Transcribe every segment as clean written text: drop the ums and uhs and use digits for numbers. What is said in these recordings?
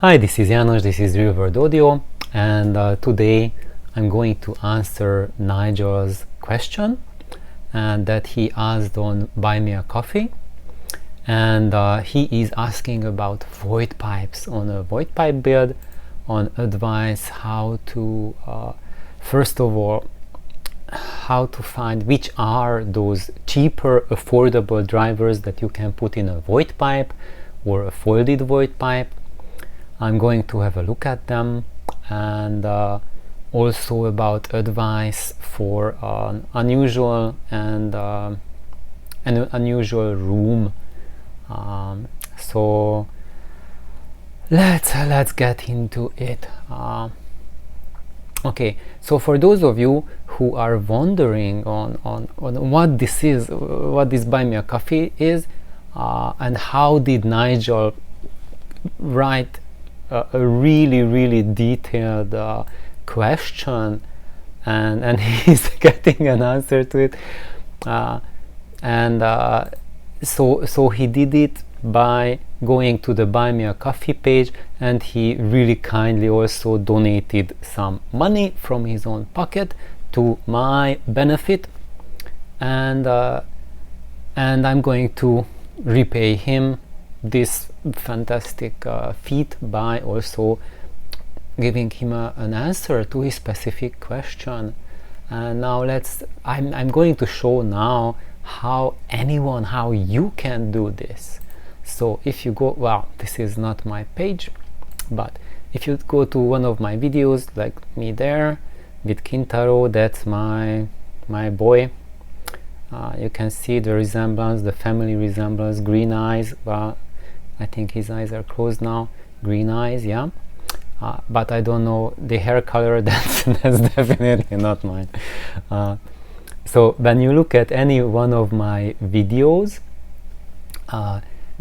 Hi, this is Janos, this is Real World Audio, and today I'm going to answer Nigel's question and that he asked on Buy Me a Coffee, and he is asking about Voigt pipes, on a Voigt pipe build, on advice how to first of all how to find which are those cheaper affordable drivers that you can put in a Voigt pipe or a folded Voigt pipe. I'm going to have a look at them, and also about advice for an unusual and an unusual room. So let's get into it. Okay, so for those of you who are wondering on what this is, what this Buy Me a Coffee is, and how did Nigel write a really detailed question, and he's getting an answer to it, so he did it by going to the Buy Me a Coffee page, and he really kindly also donated some money from his own pocket to my benefit, and I'm going to repay him this fantastic feat by also giving him an answer to his specific question. And now I'm going to show now how you can do this. So if you go, well, this is not my page, but if you go to one of my videos, like me there with Kintaro, that's my boy. You can see the resemblance, the family resemblance, green eyes. Well, I think his eyes are closed now. Green eyes, yeah. But I don't know the hair color. That's definitely not mine. So when you look at any one of my videos,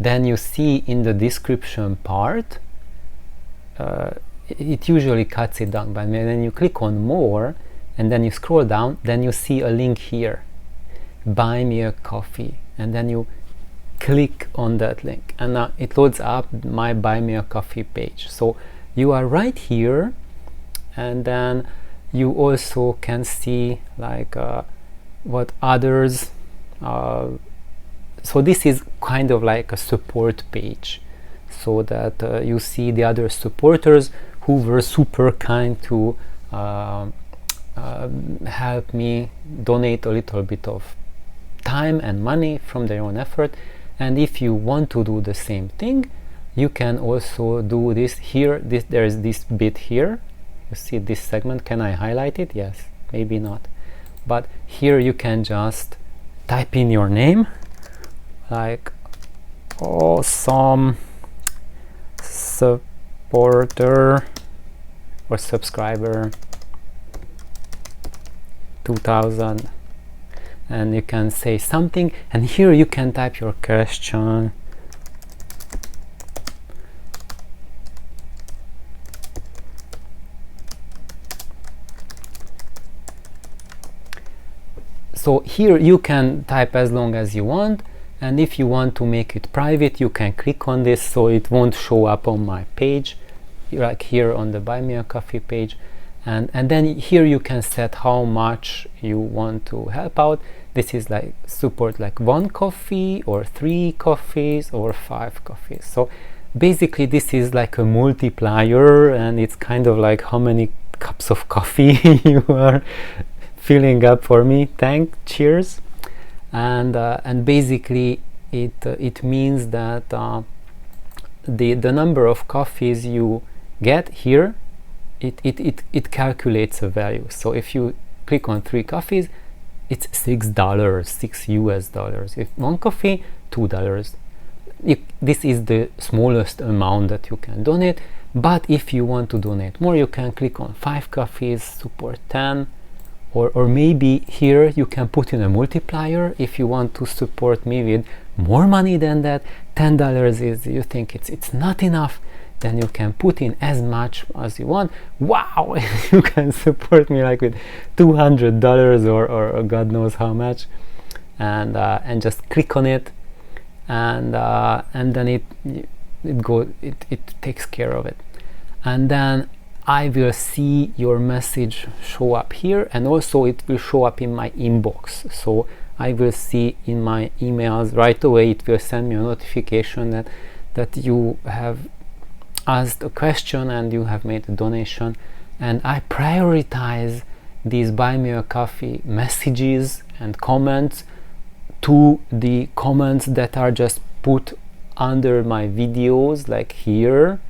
then you see in the description part, it usually cuts it down. But when you click on more and then you scroll down, then you see a link here, Buy Me a Coffee, and then you click on that link, and now it loads up my Buy Me a Coffee page. So you are right here, and then you also can see like what others so this is kind of like a support page, so that you see the other supporters who were super kind to help me donate a little bit of time and money from their own effort. And if you want to do the same thing, you can also do this here. There is this bit here. You see this segment. Can I highlight it? Yes, maybe not. But here you can just type in your name, like awesome supporter or subscriber 2000. And you can say something, and here you can type your question. So here you can type as long as you want, and if you want to make it private, you can click on this so it won't show up on my page, like here on the Buy Me a Coffee page. And then here you can set how much you want to help out. This is like support like 1 coffee or 3 coffees or 5 coffees. So basically this is like a multiplier, and it's kind of like how many cups of coffee you are filling up for me. Cheers. And basically it means that the number of coffees you get here, it calculates a value. So if you click on 3 coffees, it's $6, $6 US. If 1 coffee, $2. This is the smallest amount that you can donate. But if you want to donate more, you can click on 5 coffees, support 10, or maybe here you can put in a multiplier. If you want to support me with more money than that, $10 is, you think it's not enough, then you can put in as much as you want. Wow, you can support me like with $200 or God knows how much, and just click on it, and then it takes care of it. and then I will see your message show up here, and also it will show up in my inbox. So I will see in my emails right away, it will send me a notification that you have asked a question and you have made a donation. And I prioritize these Buy Me a Coffee messages and comments to the comments that are just put under my videos, like here.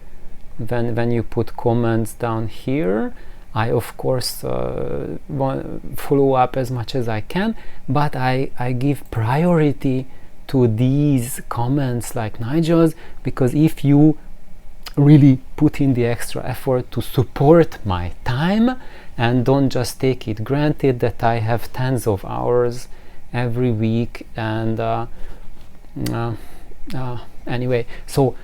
When you put comments down here, I of course follow up as much as I can, but I give priority to these comments like Nigels, because if you really put in the extra effort to support my time and don't just take it granted that I have tens of hours every week, and anyway, so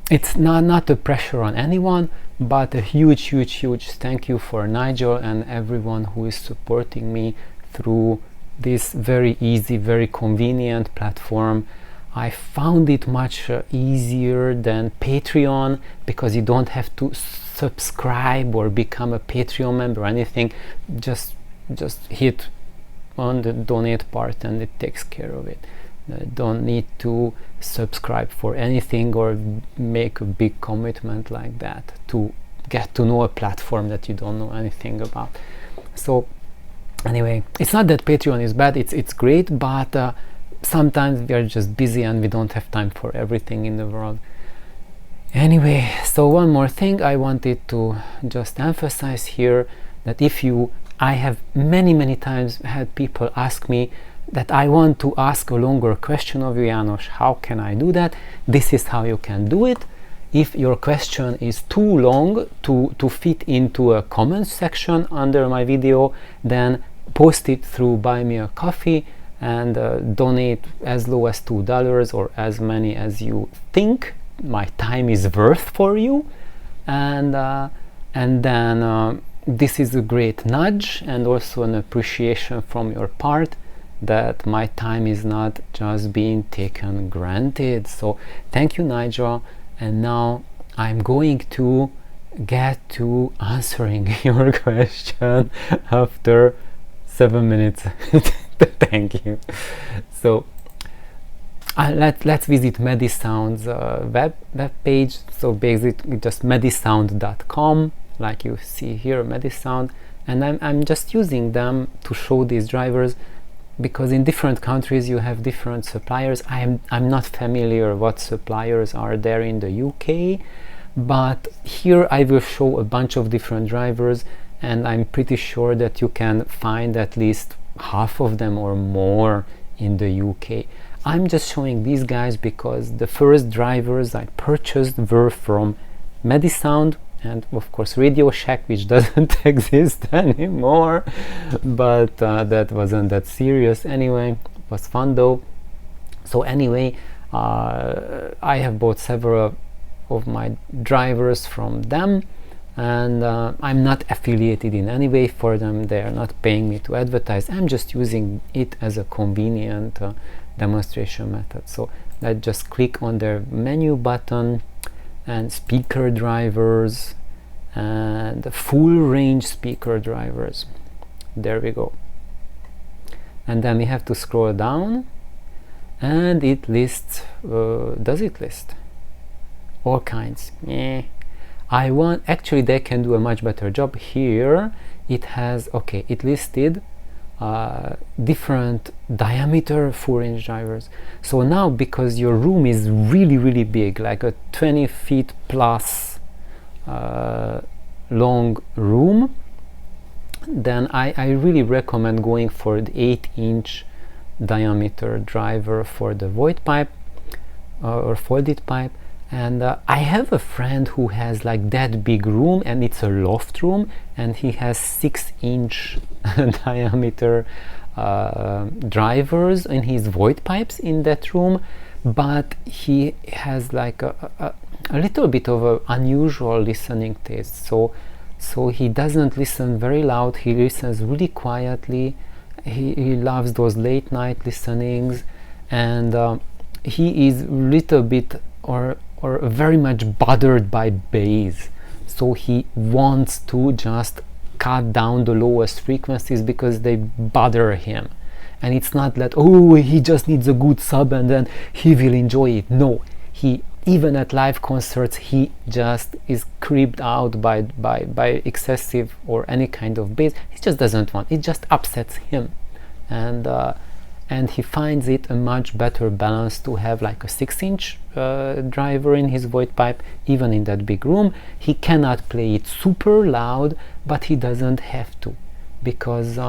it's not a pressure on anyone, but a huge thank you for Nigel and everyone who is supporting me through this very easy, very convenient platform. I found it much easier than Patreon, because you don't have to subscribe or become a Patreon member or anything. Just hit on the donate part and it takes care of it. Don't need to subscribe for anything or make a big commitment like that to get to know a platform that you don't know anything about. So anyway, it's not that Patreon is bad, it's great, but sometimes we are just busy and we don't have time for everything in the world. Anyway, so one more thing I wanted to just emphasize here, that I have many times had people ask me that I want to ask a longer question of you, János, how can I do that? This is how you can do it. If your question is too long to fit into a comment section under my video, then post it through Buy Me a Coffee and donate as low as $2 or as many as you think my time is worth for you, and then this is a great nudge and also an appreciation from your part that my time is not just being taken granted. So thank you, Nigel, and now I'm going to get to answering your question after 7 minutes. Thank you. So let's visit Medsound's web page. So basically just medisound.com, like you see here, Medsound, and I'm just using them to show these drivers, because in different countries you have different suppliers. I'm not familiar what suppliers are there in the UK, but here I will show a bunch of different drivers, and I'm pretty sure that you can find at least half of them or more in the UK. I'm just showing these guys because the first drivers I purchased were from Medsound, and of course Radio Shack, which doesn't exist anymore, but that wasn't that serious anyway. It was fun though. So anyway, I have bought several of my drivers from them, and I'm not affiliated in any way for them. They are not paying me to advertise. I'm just using it as a convenient demonstration method. So let's just click on their menu button and speaker drivers and full range speaker drivers. There we go. And then we have to scroll down, and it lists, does it list all kinds? Actually they can do a much better job here. It has, okay, it listed different diameter full range drivers. So now, because your room is really big, like a 20 feet plus long room, then I really recommend going for the 8-inch diameter driver for the Voigt pipe or folded pipe. And I have a friend who has like that big room, and it's a loft room, and he has 6-inch diameter drivers in his Voigt pipes in that room, but he has like a little bit of an unusual listening taste. So he doesn't listen very loud, he listens really quietly. He loves those late night listenings, and he is little bit or very much bothered by bass. so he wants to just cut down the lowest frequencies because they bother him. And it's not that, oh, he just needs a good sub and then he will enjoy it. No, he, even at live concerts, he just is creeped out by excessive or any kind of bass. He just doesn't want it, just upsets him. And he finds it a much better balance to have like a 6-inch driver in his Voigt pipe, even in that big room. He cannot play it super loud, but he doesn't have to, because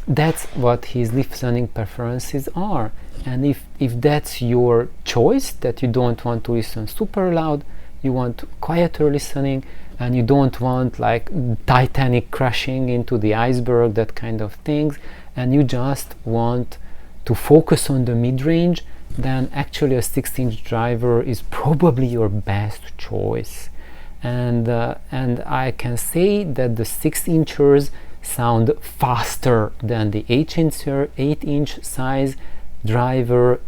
that's what his listening preferences are. And if that's your choice, that you don't want to listen super loud, you want quieter listening, and you don't want like Titanic crashing into the iceberg, that kind of things, and you just want to focus on the mid-range, then actually a 6-inch driver is probably your best choice. And I can say that the 6-inchers sound faster than the 8-inch size driver,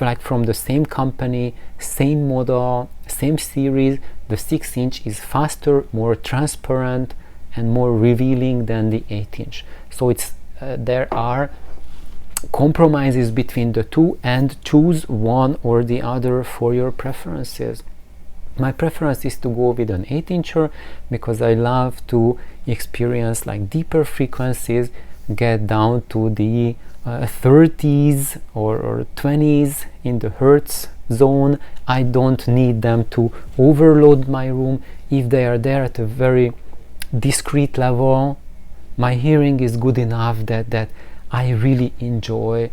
like from the same company, same model, same series. The 6-inch is faster, more transparent, and more revealing than the 8-inch. So it's there are compromises between the two, and choose one or the other for your preferences. My preference is to go with an 8-incher because I love to experience like deeper frequencies, get down to the 30s or 20s in the hertz zone. I don't need them to overload my room. If they are there at a very discrete level, my hearing is good enough that I really enjoy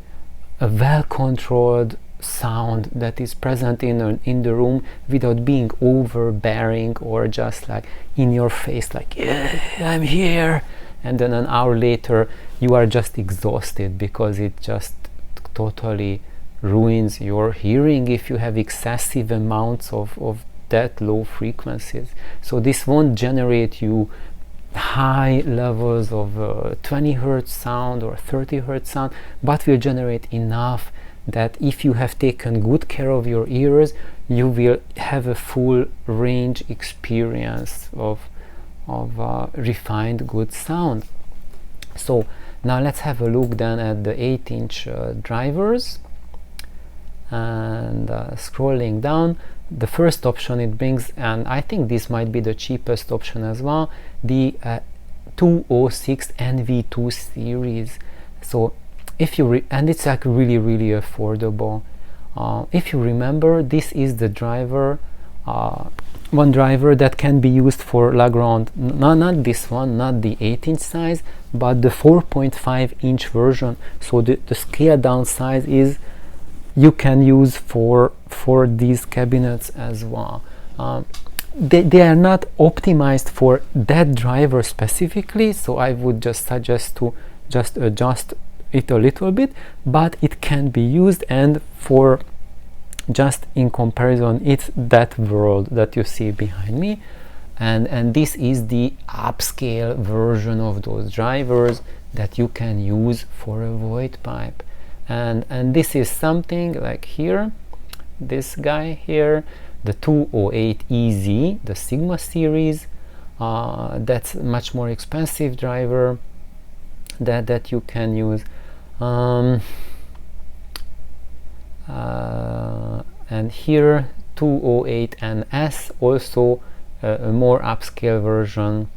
a well-controlled sound that is present in the room without being overbearing or just like in your face, like, yeah, I'm here, and then an hour later you are just exhausted because it just totally ruins your hearing if you have excessive amounts of that low frequencies. So this won't generate you high levels of 20 hertz sound or 30 hertz sound, but will generate enough that if you have taken good care of your ears, you will have a full range experience of refined good sound. So now let's have a look then at the 8-inch drivers, and scrolling down, the first option it brings, and I think this might be the cheapest option as well, the 206 NV2 series. So if you and it's like really affordable. If you remember, this is the driver, one driver that can be used for Legrand, not this one, not the 8-inch size, but the 4.5-inch version. So the scale down size is you can use for these cabinets as well. They are not optimized for that driver specifically, so I would just suggest to just adjust it a little bit, but it can be used, and for just in comparison, it's that world that you see behind me, and this is the upscale version of those drivers that you can use for a Voigt pipe. And this is something like here, this guy here, the 208 EZ, the Sigma series. That's much more expensive driver that you can use. And here 208 NS, also a more upscale version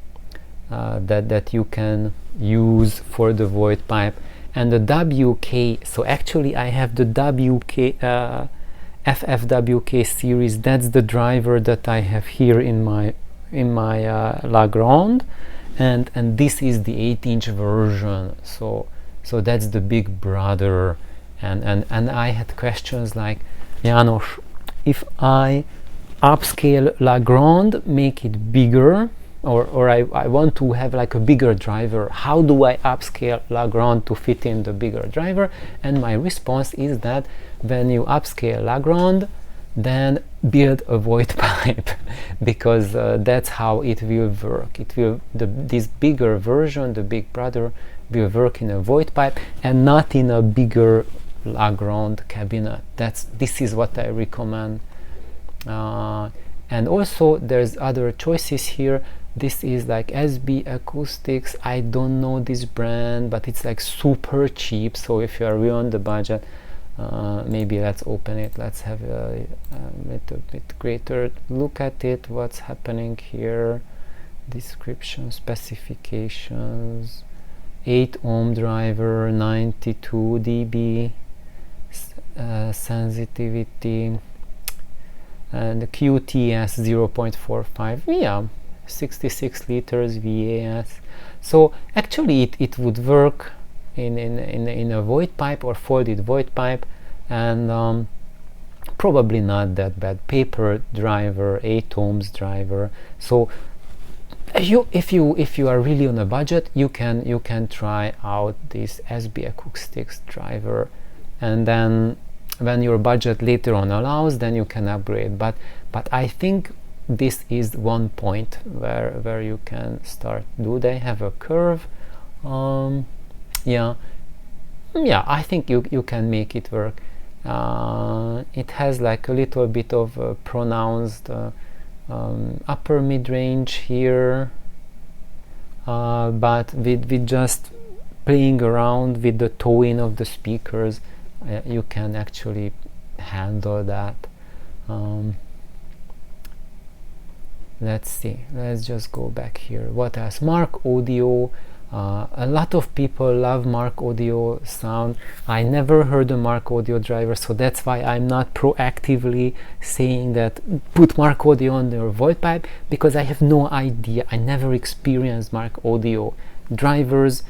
that you can use for the Voigt pipe. And the WK, so actually I have the WK FFWK series. That's the driver that I have here in my Legrand, and this is the 8-inch version. So that's the big brother. And I had questions like, János, if I upscale Legrand, make it bigger, or I want to have like a bigger driver, how do I upscale Legrand to fit in the bigger driver? And my response is that when you upscale Legrand, then build a Voigt pipe, because that's how it will work. It will, this bigger version, the big brother, will work in a Voigt pipe and not in a bigger Legrand cabinet. This is what I recommend. And also there's other choices here. This is like SB Acoustics. I don't know this brand, but it's like super cheap, so if you are really on the budget, maybe let's open it, let's have a little bit greater look at it, what's happening here. Description, specifications, 8 ohm driver, 92 dB sensitivity, and the QTS 0.45, yeah, 66 liters VAS. So actually it would work in a Voigt pipe or folded Voigt pipe, and probably not that bad. Paper driver, 8 ohms driver. So if you are really on a budget, you can try out this SB Acoustics driver, and then when your budget later on allows, then you can upgrade. But I think this is one point where you can start. Do they have a curve? Yeah, I think you can make it work. It has like a little bit of pronounced upper mid-range here, but with just playing around with the tone of the speakers, you can actually handle that. Let's see, let's just go back here. What else? Mark Audio. A lot of people love Mark Audio sound. I never heard a Mark Audio driver, so that's why I'm not proactively saying that put Mark Audio on your Voigt pipe, because I have no idea. I never experienced Mark Audio drivers.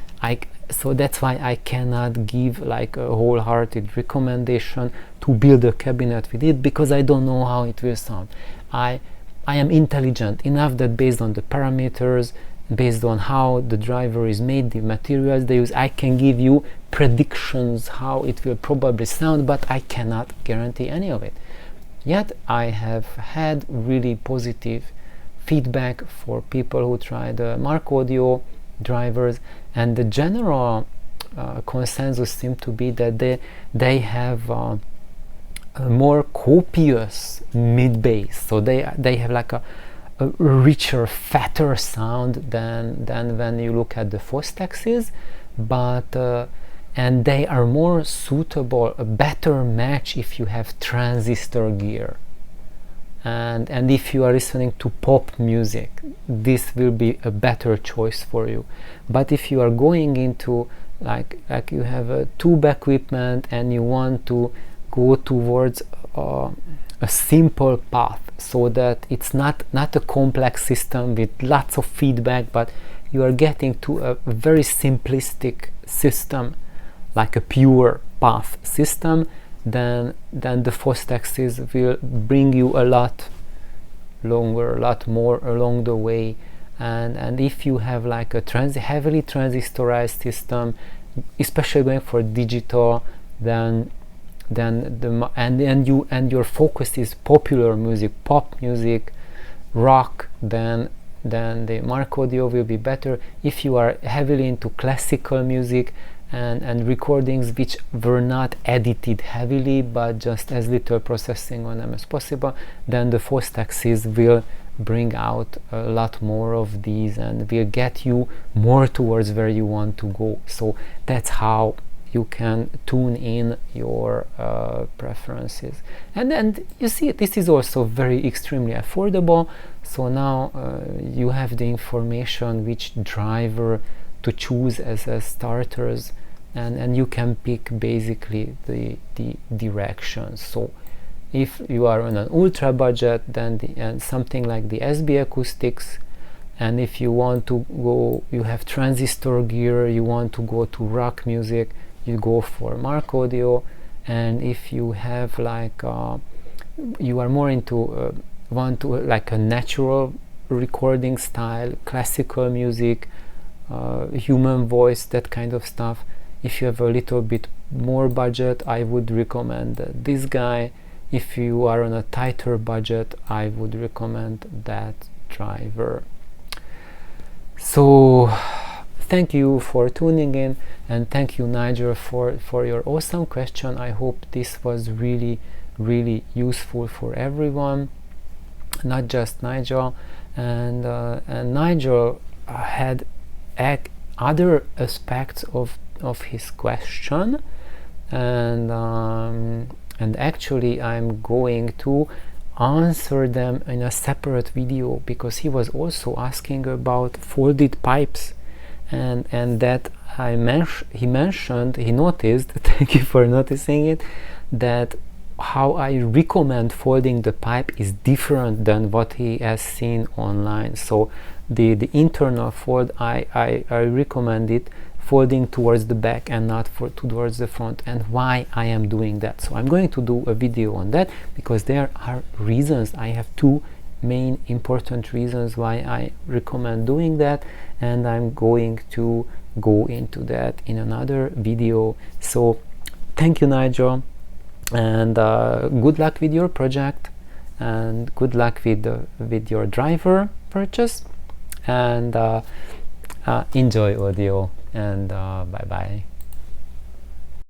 So that's why I cannot give like a wholehearted recommendation to build a cabinet with it, because I don't know how it will sound. I am intelligent enough that based on the parameters, based on how the driver is made, the materials they use, I can give you predictions how it will probably sound, but I cannot guarantee any of it. Yet I have had really positive feedback for people who tried the Mark Audio drivers, and the general consensus seems to be that they have a more copious mid bass, so they have like a richer, fatter sound than when you look at the Fostaxes, but and they are more suitable, a better match if you have transistor gear, and if you are listening to pop music, this will be a better choice for you. But if you are going into like you have a tube equipment and you want to go towards a simple path, so that it's not a complex system with lots of feedback, but you are getting to a very simplistic system, like a pure path system, then the Fostaxes will bring you a lot longer, a lot more along the way. And if you have like a heavily transistorized system, especially going for digital, then your focus is popular music, pop music, rock, then the Mark Audio will be better. If you are heavily into classical music and recordings which were not edited heavily, but just as little processing on them as possible, then the Fostaxes will bring out a lot more of these and will get you more towards where you want to go. So that's how you can tune in your preferences. And then you see, this is also very extremely affordable. So now you have the information which driver to choose as starters, and you can pick basically the directions. So if you are on an ultra budget, then and something like the SB Acoustics, and if you want to go, you have transistor gear, you want to go to rock music, you go for Mark Audio. And if you have like you are more into want to like a natural recording style, classical music, human voice, that kind of stuff, if you have a little bit more budget, I would recommend this guy. If you are on a tighter budget, I would recommend that driver. So thank you for tuning in, and thank you, Nigel, for your awesome question. I hope this was really useful for everyone. not just Nigel. And Nigel had other aspects of his question, and actually I'm going to answer them in a separate video, because he was also asking about folded pipes, and that he noticed thank you for noticing it, that how I recommend folding the pipe is different than what he has seen online. So the internal fold, I recommend it folding towards the back and not towards the front, and why I am doing that. So I'm going to do a video on that, because there are reasons. I have two main important reasons why I recommend doing that, and I'm going to go into that in another video. So thank you, Nigel, and good luck with your project, and good luck with your driver purchase, and enjoy audio, and bye bye.